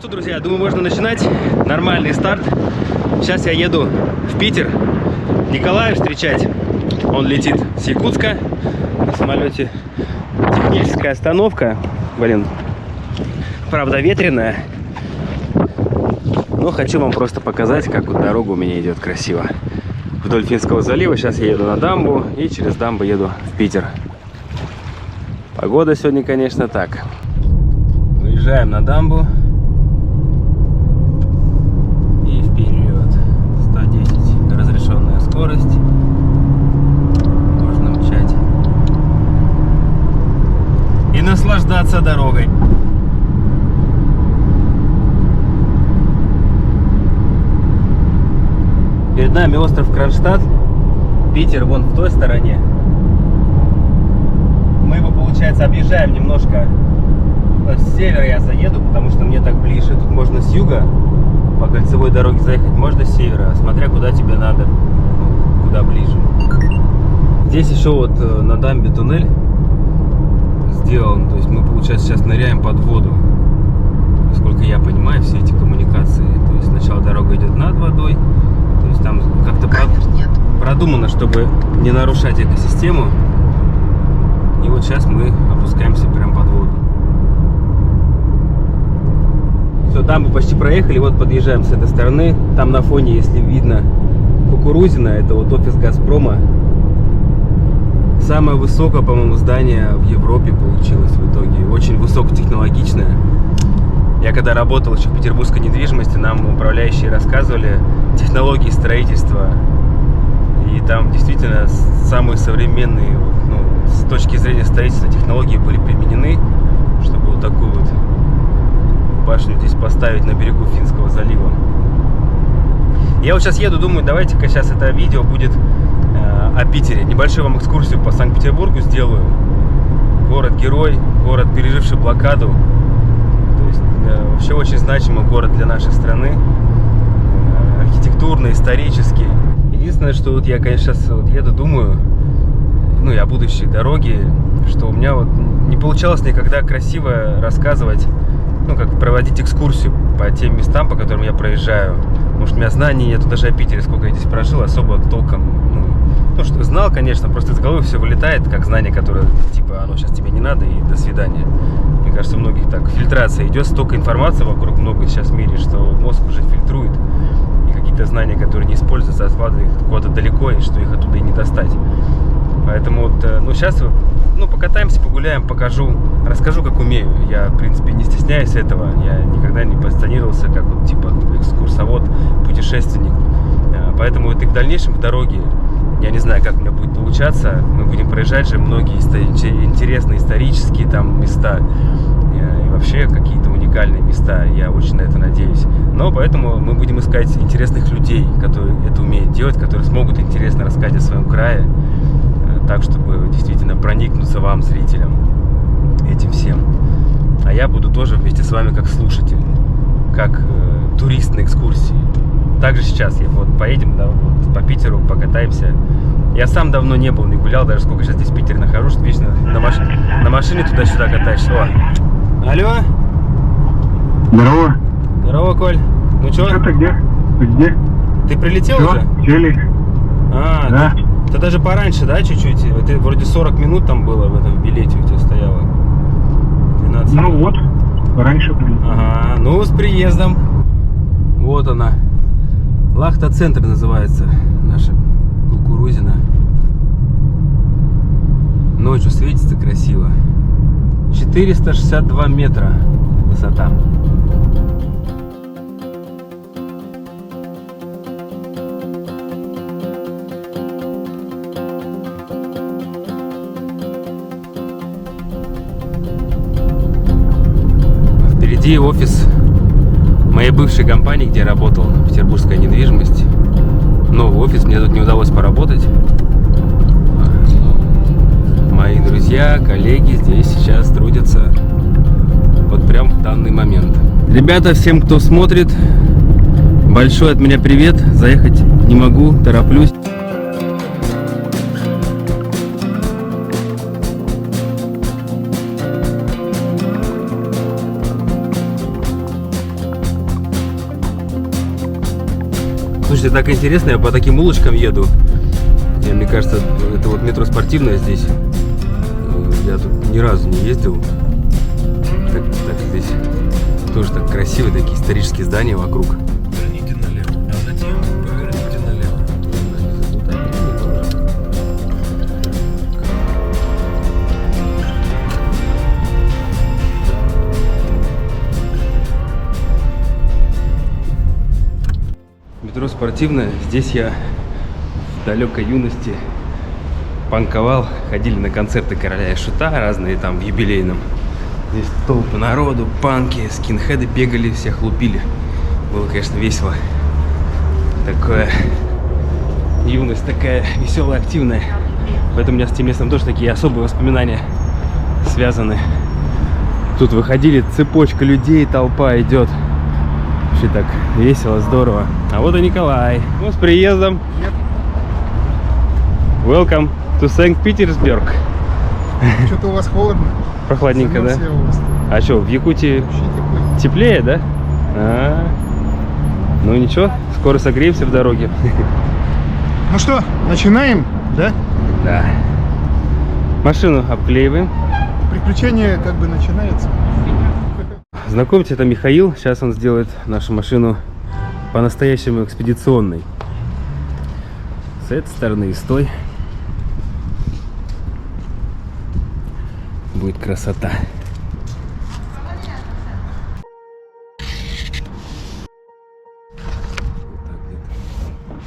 что, друзья, думаю, можно начинать. Нормальный старт. Сейчас я еду в Питер Николая встречать. Он летит с Якутска на самолете. Техническая остановка. Блин, правда ветреная. Но хочу вам просто показать, как вот дорога у меня идет красиво. Вдоль Финского залива. Сейчас я еду на дамбу и через дамбу еду в Питер. Погода сегодня, конечно, так. Выезжаем на дамбу. И вперед. 110 разрешенная скорость. Можно мчать. И наслаждаться дорогой. Перед нами остров Кронштадт. Питер вон в той стороне. Мы его, получается, объезжаем немножко. С севера я заеду, потому что мне так ближе. Тут можно с юга по кольцевой дороге заехать, можно с севера, смотря куда тебе надо, куда ближе. Здесь еще вот на дамбе туннель сделан. То есть мы, получается, сейчас ныряем под воду. Насколько я понимаю, все эти коммуникации. То есть сначала дорога идет над водой. То есть там как-то продумано, чтобы не нарушать экосистему. И вот сейчас мы опускаемся прямо под воду. Все, дамбу почти проехали, вот подъезжаем с этой стороны. Там на фоне, если видно, Кукурузино, это вот офис Газпрома. Самое высокое, по-моему, здание в Европе получилось в итоге. Очень высокотехнологичное. Я когда работал еще в петербургской недвижимости, нам управляющие рассказывали технологии строительства. И там действительно самые современные, ну, с точки зрения строительства, технологии были применены, чтобы вот такую вот башню здесь поставить на берегу Финского залива. Я вот сейчас еду, думаю, давайте-ка сейчас это видео будет о Питере. Небольшую вам экскурсию по Санкт-Петербургу сделаю. Город-герой, город, переживший блокаду. То есть вообще очень значимый город для нашей страны. Архитектурно, исторически. Единственное, что вот я, конечно, сейчас вот еду, думаю, ну и о будущей дороге, что у меня вот не получалось никогда красиво рассказывать, ну, как проводить экскурсию по тем местам, по которым я проезжаю. Потому что у меня знаний нету даже о Питере, сколько я здесь прожил, особо толком, ну, что знал, конечно, просто из головы все вылетает, как знание, которое, типа, оно сейчас тебе не надо, и до свидания. Мне кажется, у многих так фильтрация идет, столько информации вокруг много сейчас в мире, что мозг уже фильтрует. И какие-то знания, которые не используются, откладывают их куда-то далеко, и что их оттуда и не достать. Поэтому вот, ну, сейчас, ну, покатаемся, погуляем, покажу, расскажу, как умею. Я, в принципе, не стесняюсь этого. Я никогда не позиционировался как вот, типа, экскурсовод, путешественник. Поэтому вот и в дальнейшем в дороге, я не знаю, как у меня будет получаться. Мы будем проезжать же многие интересные исторические там места. И вообще какие-то уникальные места. Я очень на это надеюсь. Но поэтому мы будем искать интересных людей, которые это умеют делать, которые смогут интересно рассказать о своем крае. Так, чтобы действительно проникнуться вам, зрителям, этим всем. А я буду тоже вместе с вами как слушатель, как турист на экскурсии. Также сейчас вот поедем, да, вот, по Питеру, покатаемся. Я сам давно не был, не гулял, даже сколько сейчас здесь в Питере нахожусь, вечно на машине туда-сюда катаешься. О. Алло? Здорово. Здорово, Коль. Ну чё? Ты где? Ты где? Ты прилетел Всё, уже? Челик. А, да. Ты даже пораньше, да, чуть-чуть? Ты вроде 40 минут там было в этом билете у тебя стояло. 12 Ну минут. вот, раньше прилетел. Ага, ну с приездом. Вот она. Лахта-центр называется. Наша Кукурузино. Ночью светится красиво. 462 метра высота. Впереди офис моей бывшей компании, где я работал, петербургская недвижимость. Новый офис, мне тут не удалось поработать. Мои друзья, коллеги здесь сейчас трудятся вот прям в данный момент. Ребята, всем, кто смотрит, большой от меня привет. Заехать не могу, тороплюсь. Слушайте, так интересно, я по таким улочкам еду. Мне кажется, это вот метро Спортивное здесь. Я тут ни разу не ездил. Так здесь тоже так красиво, такие исторические здания вокруг. Поверните налево, а затем поверните налево. Метро Спортивное. Здесь я в далекой юности панковал. Ходили на концерты Короля и Шута разные там в юбилейном. Здесь толпы народу, панки, скинхеды бегали, всех лупили. Было, конечно, весело. Такое юность такая веселая, активная. Поэтому у меня с этим местом тоже такие особые воспоминания связаны. Тут выходили, цепочка людей, толпа идет. Вообще так весело, здорово. А вот и Николай. Ну, с приездом. Welcome to Санкт-Петербург. Что-то у вас холодно? Прохладненько, да? Замерз я у вас. А что, в Якутии Вообще тепло. теплее, да? Ну ничего, скоро согреемся в дороге. Ну что, начинаем, да? Да. Машину обклеиваем. Приключение как бы начинается. Знакомьте, это Михаил. Сейчас он сделает нашу машину по-настоящему экспедиционной. С этой стороны и с той. Будет красота.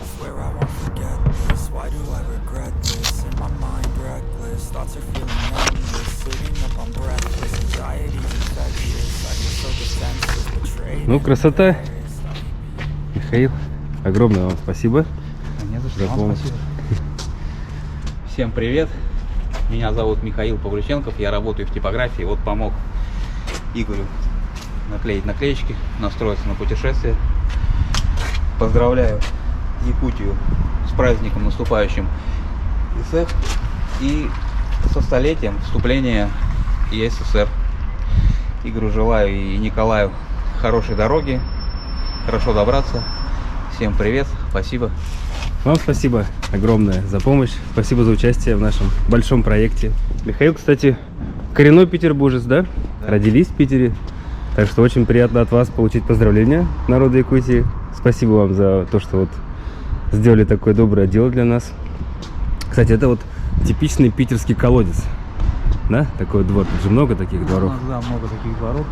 Swear I won't forget this. Why do I regret this? In my mind reckless, thoughts are feeling endless. Sitting up on breathless, anxiety's infectious. I feel so defenseless, betrayed. Ну, красота. Михаил, огромное вам спасибо. Не за что, За вам помощь. спасибо. Всем привет. Меня зовут Михаил Павлюченков. Я работаю в типографии. Вот помог Игорю наклеить наклеечки, настроиться на путешествие. Поздравляю Якутию с праздником наступающим ИСЭФ и со столетием вступления ЕССР. Игорю желаю и Николаю хорошей дороги, хорошо добраться. Всем привет, спасибо. Вам спасибо огромное за помощь. Спасибо за участие в нашем большом проекте. Михаил, кстати, коренной петербуржец, да? Родились в Питере. Так что очень приятно от вас получить поздравления народа Якутии. Спасибо вам за то, что вот сделали такое доброе дело для нас. Кстати, это вот типичный питерский колодец. Да? Такой двор. Тут же много таких дворов. Да, много таких дворов.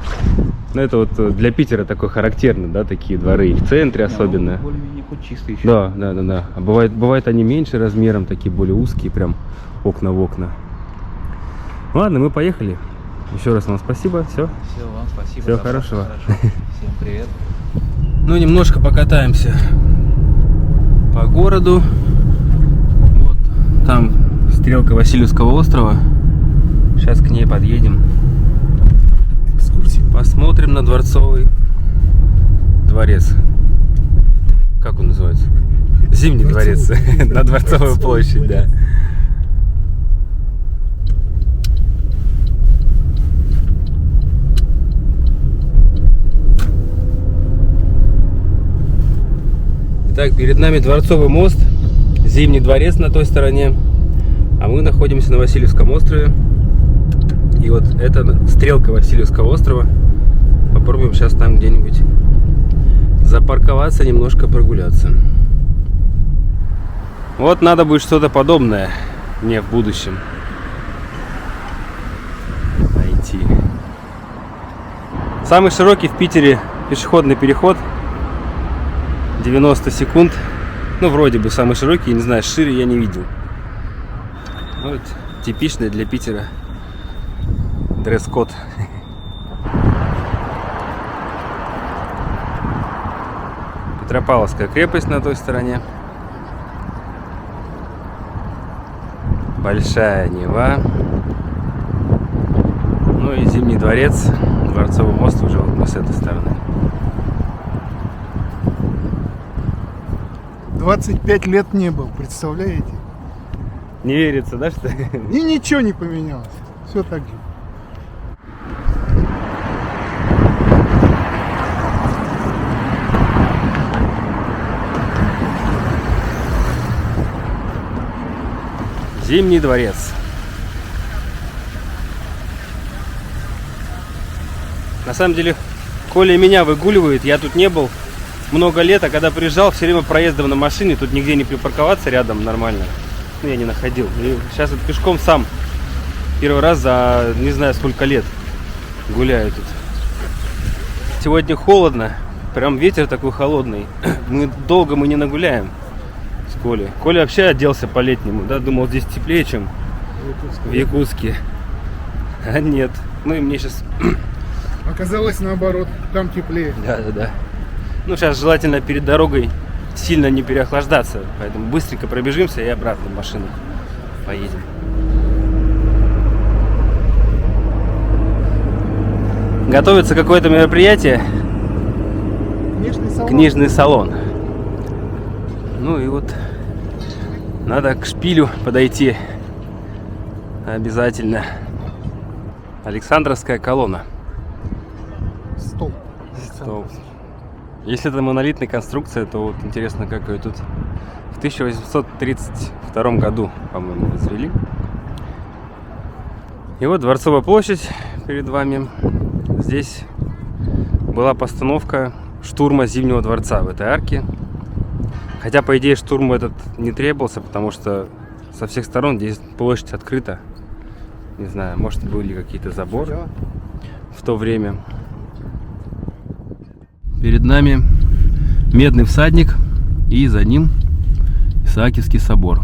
Ну, это вот для Питера такой характерный, да, такие дворы. И в центре особенно. Более-менее хоть чистый еще. Да, да, да, да. А бывают они меньше размером, такие более узкие, прям окна в окна. Ладно, мы поехали. Еще раз вам спасибо. Все. Все, вам спасибо. Всего добра, хорошего. хорошо. Всем привет. Ну, немножко покатаемся по городу. Вот там стрелка Васильевского острова. Сейчас к ней подъедем. Посмотрим на Дворцовый дворец. Как он называется? Зимний дворец. На Дворцовую площадь, да. Итак, перед нами Дворцовый мост, Зимний дворец на той стороне, а мы находимся на Васильевском острове. И вот это стрелка Васильевского острова. Попробуем сейчас там где-нибудь запарковаться, немножко прогуляться. Вот надо будет что-то подобное мне в будущем найти. Самый широкий в Питере пешеходный переход. 90 секунд. Ну, вроде бы самый широкий, я не знаю, шире я не видел. Вот, типичный для Питера дресс-код. Петропавловская крепость на той стороне. Большая Нева. Ну и Зимний дворец. Дворцовый мост уже вот с этой стороны. 25 лет не был, представляете? Не верится, да, что? И ничего не поменялось. Все так же. Зимний дворец. На самом деле, Коля меня выгуливает, я тут не был много лет, а когда приезжал, все время проездом на машине, тут нигде не припарковаться рядом нормально. Ну, я не находил. И сейчас вот пешком сам первый раз за не знаю сколько лет гуляю тут. Сегодня холодно, прям ветер такой холодный. Долго мы не нагуляем с Колей. Коля вообще оделся по-летнему, да, думал здесь теплее, чем в Якутске. А нет. Ну и мне сейчас... Оказалось наоборот, там теплее. Да. Ну, сейчас желательно перед дорогой сильно не переохлаждаться, поэтому быстренько пробежимся и обратно в машину поедем. Готовится какое-то мероприятие. Книжный салон. Книжный салон. Ну и вот надо к шпилю подойти обязательно. Александровская колонна. Стол. Стол. Если это монолитная конструкция, то вот интересно, как ее тут в 1832 году, по-моему, возвели. И вот Дворцовая площадь перед вами. Здесь была постановка штурма Зимнего дворца в этой арке. Хотя, по идее, штурм этот не требовался, потому что со всех сторон здесь площадь открыта. Не знаю, может, были какие-то заборы в то время. Перед нами Медный всадник и за ним Исаакиевский собор.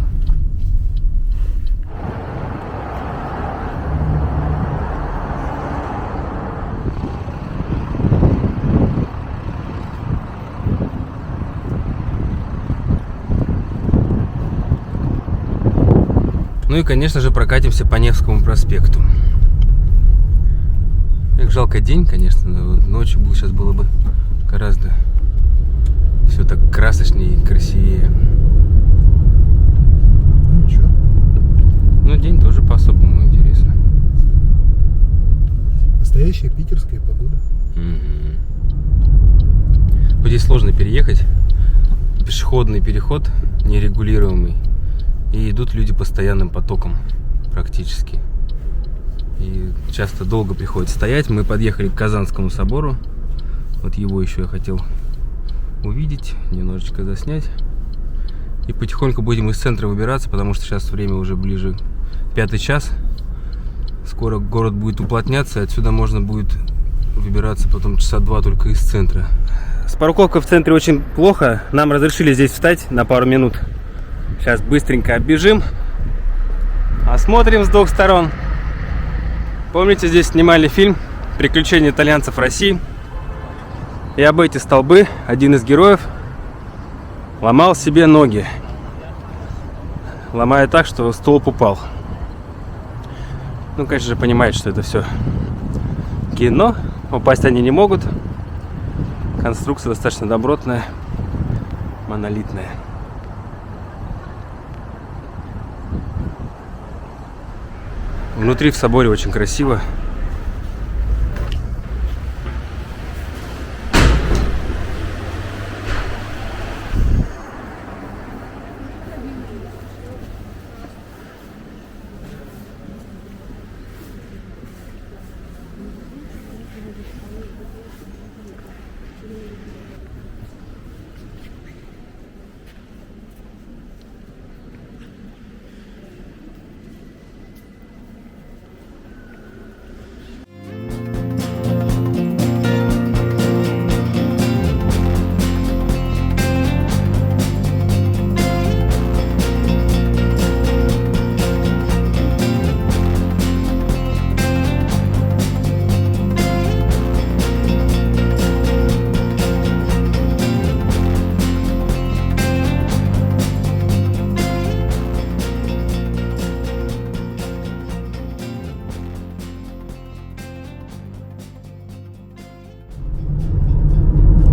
Ну и, конечно же, прокатимся по Невскому проспекту. Эх, жалко день, конечно, но ночью сейчас было бы гораздо все так красочнее и красивее. Ничего. Но день тоже по-особому интересно. Настоящая питерская погода. Вот здесь сложно переехать. Пешеходный переход нерегулируемый. И идут люди постоянным потоком практически. И часто долго приходится стоять. Мы подъехали к Казанскому собору. Вот его еще я хотел увидеть, немножечко заснять. И потихоньку будем из центра выбираться, потому что сейчас время уже ближе 5-й час. Скоро город будет уплотняться, и отсюда можно будет выбираться потом часа 2 только из центра. С парковкой в центре очень плохо. Нам разрешили здесь встать на пару минут. Сейчас быстренько оббежим. Осмотрим с двух сторон. Помните, здесь снимали фильм «Приключения итальянцев в России». И об эти столбы один из героев ломал себе ноги. Ломая так, что столб упал. Ну, конечно же, понимаете, что это все кино. Упасть они не могут. Конструкция достаточно добротная, монолитная. Внутри в соборе очень красиво.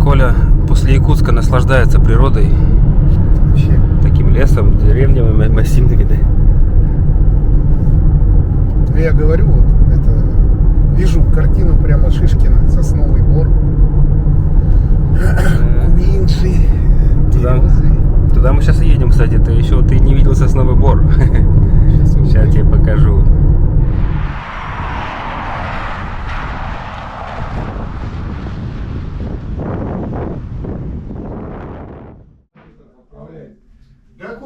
Коля после Якутска наслаждается природой, Вообще. таким лесом, деревнями массивными, да? Ну, я говорю, вот это вижу картину прямо Шишкина, сосновый бор, куинши, березы. Туда мы сейчас едем, кстати. Ты не видел сосновый бор. Сейчас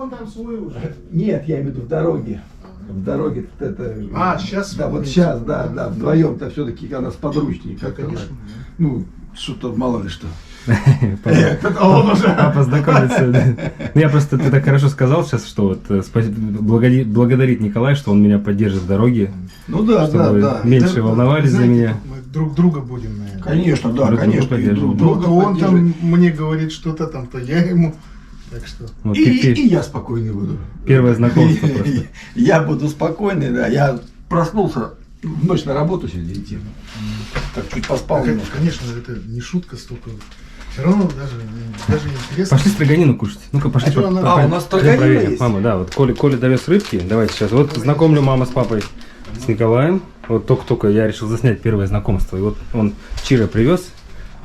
он там свой уже. Нет, я имею в виду в дороге. В дороге это... А, сейчас? Да, вот сейчас, да, вдвоем-то все-таки она сподручнее. Да, конечно. Ну, что-то мало ли что. Папа знакомится. Ну, я просто, ты так хорошо сказал сейчас, что вот благодарить Николая, что он меня поддержит в дороге, Ну да, чтобы меньше волновались за меня. Мы друг друга будем, наверное. Конечно, да, Друг друга конечно. и поддерживаем. друг Ну, друга то он там поддерживать. мне говорит что-то там, то я ему. Так что. Вот И я спокойный буду. первое знакомство просто. Я буду спокойный, да. Я проснулся в ночь на работу сегодня идти. Так чуть поспал немножко. Конечно, это не шутка столько. Все равно даже интересно. Пошли строганину кушать. Ну-ка, пошли. А что она- А, у нас строганина проверим. есть? Мама, да, вот Коля довез рыбки. Давайте сейчас. Вот знакомлю мама с папой с Николаем. Вот только-только я решил заснять первое знакомство. И вот он Чиро привез.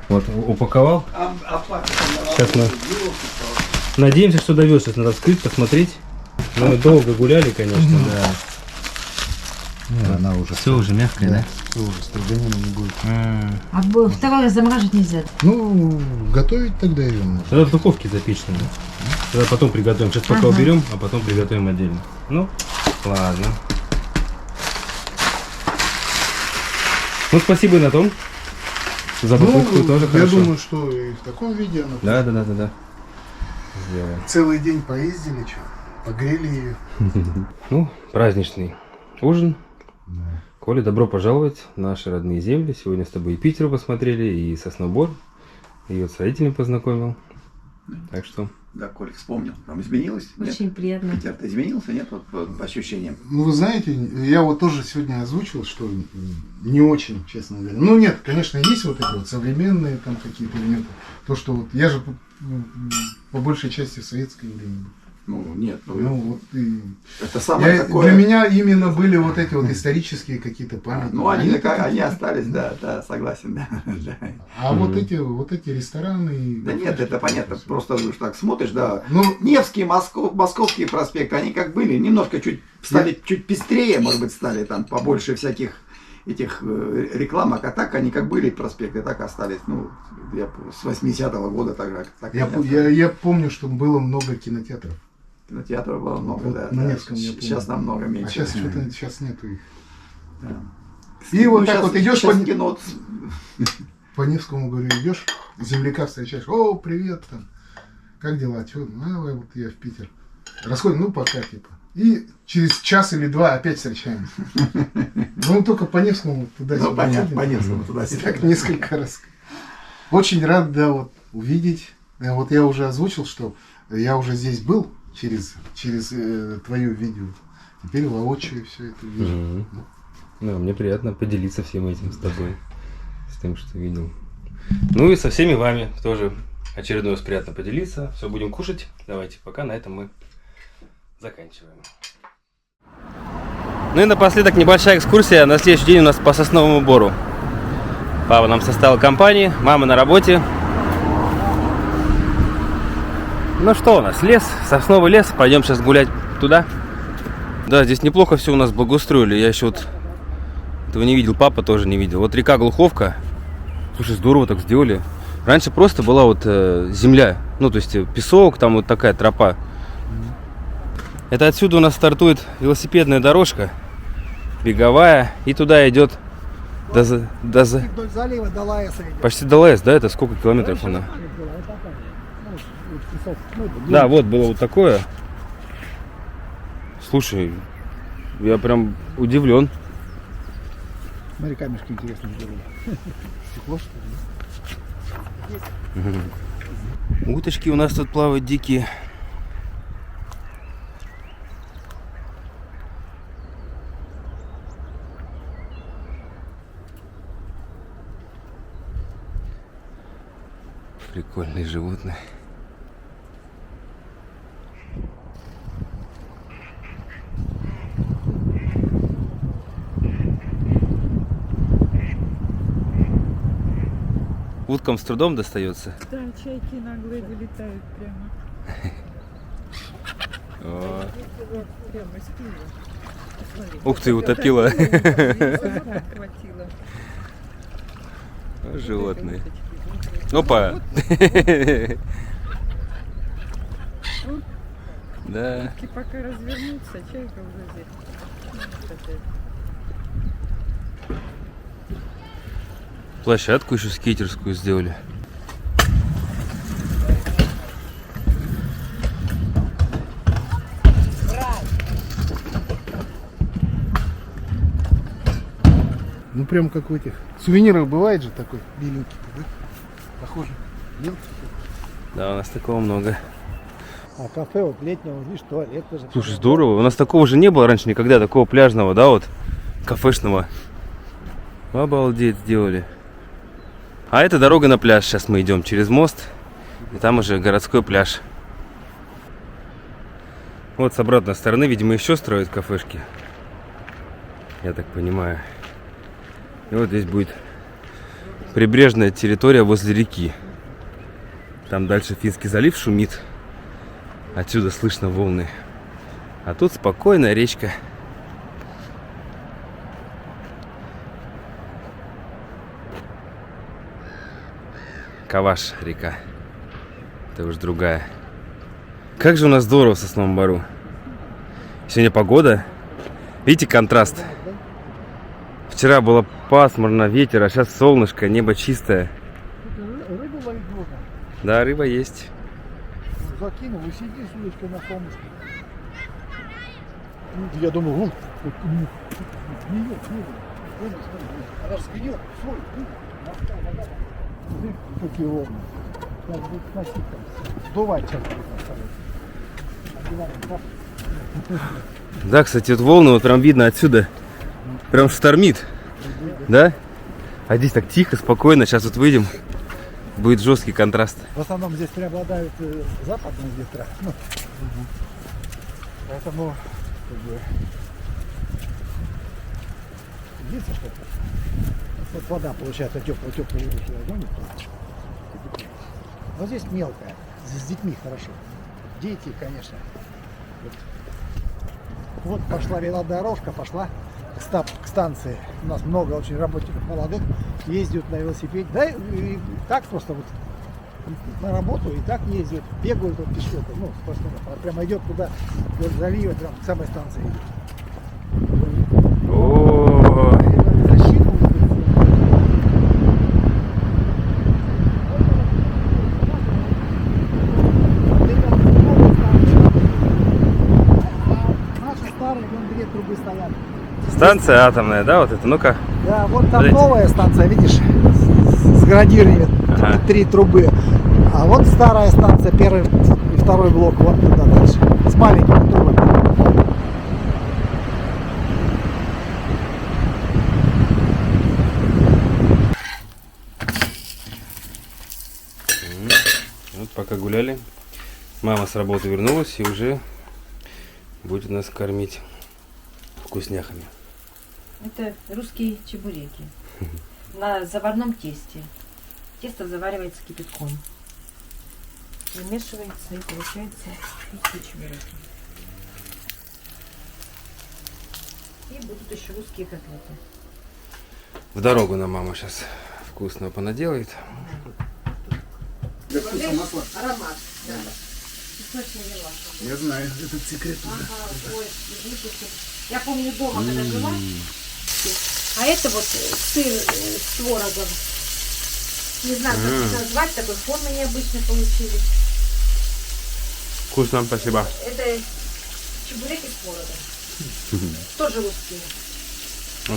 Вот, упаковал. Сейчас мы надеемся, что довез. Сейчас надо вскрыть, посмотреть. Ну, мы долго гуляли, конечно, да. Она уже Все уже мягкое, да? Уже строганина не будет. А второй раз замораживать нельзя. Ну, готовить тогда ее можно. Тогда в духовке запечь надо. Тогда потом приготовим. Сейчас пока уберем, а потом приготовим отдельно. Ну, ладно. Ну, спасибо и на том. За попытку тоже я хорошо. думаю, что и в таком виде она. Да. Сделаем. Целый день поездили, что, погрели ее. Ну, праздничный ужин. Коля, добро пожаловать в наши родные земли. Сегодня с тобой и Питер посмотрели, и Соснобор. И вот с родителями познакомил. Так что... Да, Коль, вспомнил. Там изменилось? Очень приятно. Питер-то изменился, нет? Вот по ощущениям. Ну, вы знаете, я вот тоже сегодня озвучил, что не очень, честно говоря. Ну, нет, конечно, есть вот эти вот современные там какие-то элементы. То, что вот я же по большей части в советское время был. Ну, нет. Ну, вот и... Это самое такое... Для меня именно были вот эти вот исторические какие-то памятники. Ну, они остались, да, согласен, да. А вот эти рестораны... Да нет, это понятно, просто уж так смотришь, да. Ну, Невский, Московский проспект, они как были, немножко чуть стали чуть пестрее, может быть, стали там побольше всяких этих рекламок, а так они как были проспекты, так остались. Ну, я с 80-го года так я помню, что было много кинотеатров. Кинотеатров было много, Вот да. на да. Невском я помню. Сейчас намного меньше. А сейчас что-то сейчас нету их. Да. И вот Ну, так щас- вот идешь щас по- кино... По Невскому, говорю, идешь, земляка встречаешь, о, привет, там, как дела, что, вот я в Питер. Расходим, ну пока, типа. И через час или два опять встречаемся. Ну, только по Невскому туда-сюда. Ну, понятно, ходим. по Невскому И туда-сюда. так несколько раз. Очень рад, да, вот, увидеть. Вот я уже озвучил, что я уже здесь был через твое видео. Теперь воочию все это вижу. Мгм. Ну, мне приятно поделиться всем этим с тобой, с тем, что видел. Ну и со всеми вами тоже очередной раз приятно поделиться. Все, будем кушать. Давайте, пока на этом мы заканчиваем. Ну и напоследок небольшая экскурсия. На следующий день у нас по Сосновому Бору. Папа нам составил компанию, мама на работе. Ну что у нас? Лес, сосновый лес. Пойдем сейчас гулять туда. Да, здесь неплохо все у нас благоустроили. Я еще вот этого не видел, папа тоже не видел. Вот река Глуховка. Слушай, здорово так сделали. Раньше просто была вот земля. Ну, то есть песок, там вот такая тропа. Это отсюда у нас стартует велосипедная дорожка. Беговая. И туда идет Вдоль залива до Лаеса идет. почти до Лаэс, да? Это сколько километров она? Да, вот было вот такое. Слушай, я прям удивлен. Смотри, камешки интересно сделали. Стекло, что ли? Уточки у нас тут плавают дикие. Прикольные животные. Уткам с трудом достается. Да, чайки наглые вылетают прямо. О, Прямо из пива. Посмотри. ух ты, утопила. Хватило. Животные. Опа! Да. Лодки пока развернутся, чайка уже здесь. Вот опять. Площадку еще скейтерскую сделали. Ну прям как в этих сувенирах бывает же такой беленький, да? Похоже. Белый. Да, у нас такого много. А кафе вот летнего, видишь, туалет тоже. Слушай, здорово. У нас такого же не было раньше никогда, такого пляжного, да, вот, кафешного. Обалдеть, сделали. А это дорога на пляж. Сейчас мы идем через мост. И там уже городской пляж. Вот с обратной стороны, видимо, еще строят кафешки. Я так понимаю. И вот здесь будет прибрежная территория возле реки. Там дальше Финский залив шумит. Отсюда слышно волны. А тут спокойная речка. Каваш река. Это уж другая. Как же у нас здорово в Сосновом Бору. Сегодня погода. Видите контраст? Вчера было пасмурно, ветер, а сейчас солнышко, небо чистое. Рыбу ловить можно. Да, рыба есть. Закинул и сиди с удочкой на солнышке. Я думаю, вон, гниет. Она же сгниет, соль, какие волны. Надо будет носить там, сдувать сейчас будет. Да, кстати, вот волны вот прям видно отсюда. Прям штормит. Да? А здесь так тихо, спокойно. Сейчас вот выйдем. Будет жесткий контраст. В основном здесь преобладают западные ветра. Ну, поэтому как бы, единственное, что вот вода получается теплая воду сюда гонит. Но здесь мелкая. Здесь с детьми хорошо. Дети, конечно. Вот пошла велодорожка, пошла к станции. У нас много очень работников молодых ездят на велосипеде. Да и так просто вот на работу и так ездят, бегают вот пешком. Ну, прямо идет туда, вдоль залива, прям к самой станции идет. О, наши старые, вон две трубы стоят. станция атомная, да, вот это? Ну-ка. Да, вот там Смотрите. новая станция, видишь, с градированием, Ага. 3 трубы. А вот старая станция, первый и второй блок, вот туда дальше, с маленькими трубами. Вот пока гуляли, мама с работы вернулась и уже будет нас кормить вкусняхами. Это русские чебуреки на заварном тесте. Тесто заваривается кипятком. Вымешивается и получается русские чебуреки. И будут еще русские котлеты. В дорогу нам мама сейчас вкусного понаделает. Аромат. Да. Я знаю, этот секрет. Я помню дома, когда жила. А это вот сыр с творогом. Не знаю, как это назвать, такой формы необычно получились. Вкусно, спасибо. Это чебуреки с творогом. Тоже русские.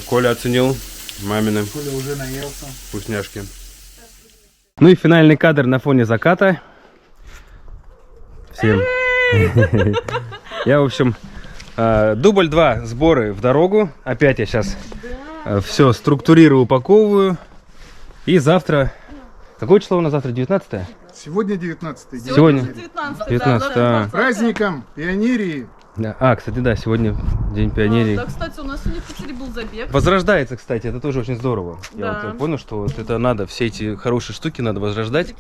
Коля оценил мамины Коля уже наелся. вкусняшки. Ну и финальный кадр на фоне заката. Всем. Я, в общем, дубль 2, сборы в дорогу. Опять я сейчас все структурирую, упаковываю. И завтра... Какое число у нас завтра? 19-е? Сегодня 19-й. Сегодня 19, да. Праздником пионерии. Да. А, кстати, да, сегодня День пионерии. Да, кстати, у нас сегодня в Питере был забег. Возрождается, кстати, это тоже очень здорово. Я Да. вот понял, что вот это надо, все эти хорошие штуки надо возрождать.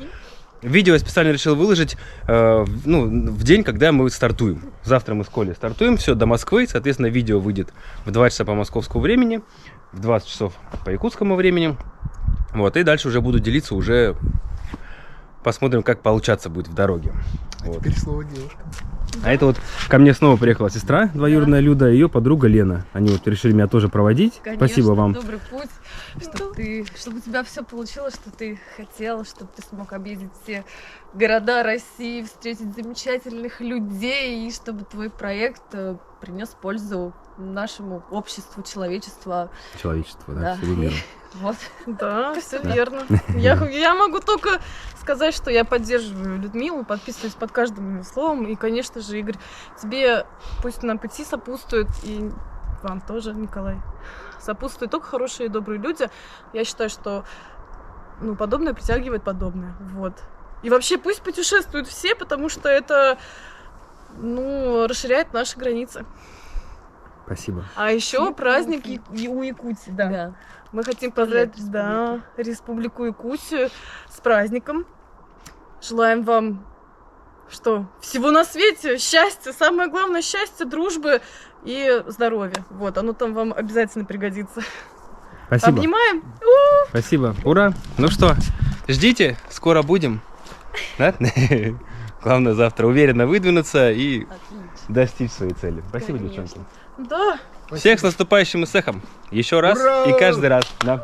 Видео я специально решил выложить в день, когда мы стартуем. Завтра мы с Колей стартуем, все, до Москвы. Соответственно, видео выйдет в 2 часа по московскому времени, в 20 часов по якутскому времени. Вот, и дальше уже буду делиться уже посмотрим, как получаться будет в дороге. Вот. Теперь слово девушка. А это вот ко мне снова приехала сестра двоюродная Люда и ее подруга Лена. Они вот решили меня тоже проводить. Конечно, Спасибо вам. добрый путь, чтобы у тебя все получилось, что ты хотел, чтобы ты смог объездить все города России, встретить замечательных людей, и чтобы твой проект принес пользу нашему обществу, человечеству. Человечество, да, Да. всему миру. Вот. Да, все верно. Я могу только сказать, что я поддерживаю Людмилу, подписываюсь под каждым ее словом. И, конечно же, Игорь, тебе пусть на пути сопутствует, и вам тоже, Николай, сопутствуют только хорошие и добрые люди. Я считаю, что подобное притягивает подобное. Вот. И вообще пусть путешествуют все, потому что это расширяет наши границы. Спасибо. А еще праздник у Якутии, да. Мы хотим поздравить Республику Якутию с праздником. Желаем вам всего на свете, счастья, самое главное счастье, дружбы и здоровья. Вот, оно там вам обязательно пригодится. Спасибо. Обнимаем. Спасибо. Ура. Ну что, ждите, скоро будем. Да? Главное завтра уверенно выдвинуться и достичь своей цели. Спасибо, девчонки. Да. Всех с наступающим Исехом. Еще раз. Ура! И каждый раз. Да.